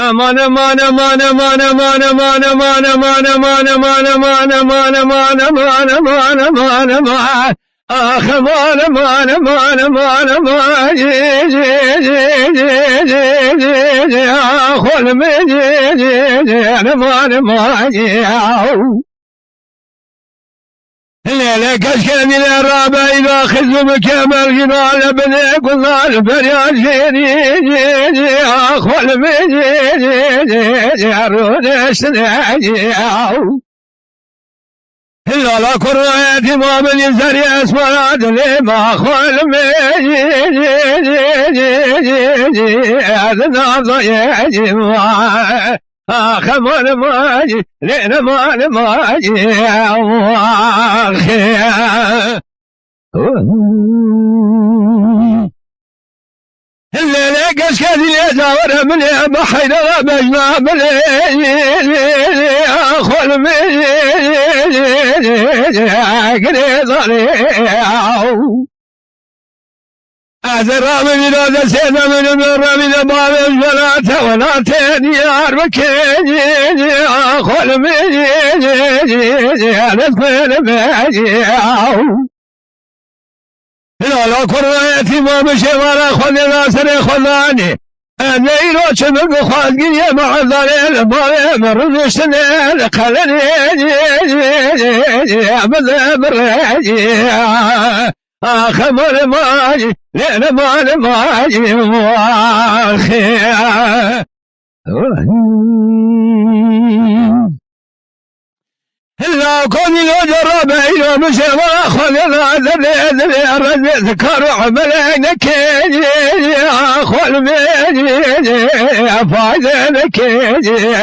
امان امان امان امان امان امان امان امان امان امان امان امان امان امان امان امان امان آخ امان امان امان امان امان خل من امان امان ليلة كشكني للرابع إذا خذ بكامل جنال بنيك وظال فريال جيني أخوال مجيني أرون السناجي إلا لا كرائي ما من يزري أسمار عدلي ما أخوال مجيني أذنا ضيجي خمر ماجي لين مال ماجي الليلة قسكتي يزور من بحير بجنا بلي أخول من قريض أذر من هذا سيد من المر من باب الجلات ولا تنيار بكيني أخول مني أنا فين ماجي لا كرهتي ما مشي ولا خذ ناصر خذاني أنا يروش من خالقي مع ذلك ما مر السنين خلني أبدا برجي خمر ماجي لين مال ماجي واخي إلا كوني لو جرب إلى مشي ولا خذ ذلي الرجل ذكر عملين كيجي أخوال ميجي أفايدين كيجي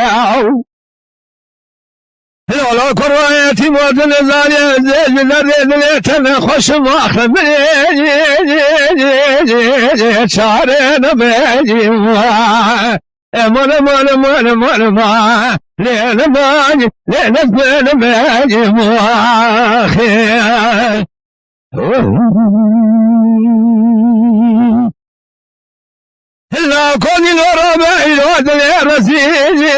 لولا كرهتي مودن الزاني زيج ذري تنخش ماخر ميجي شارين ميجي مانا مانا مانا مانا ما لين ماجي لين فين ماجي ماخي لا كوني لربع الواد الرسيجي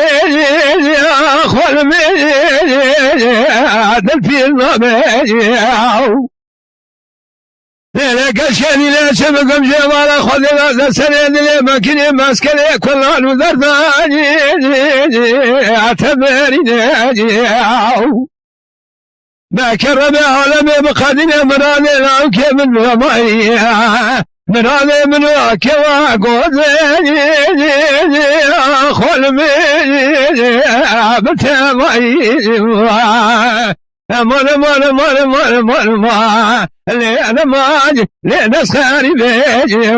أخوال ميجي عدل في المبيجي ليلة كشكني لا شبكم جمال أخذ هذا السنين اللي مكني مسكني كل المذرفاني اعتبري ناجي ما كرم عالمي بقدني مراني لأوكي من رمائي مراني من واكي واقوزي أخوال ميجي بتمائي مانا مانا مانا مانا مانا لين ماجي لين سخاري بيجي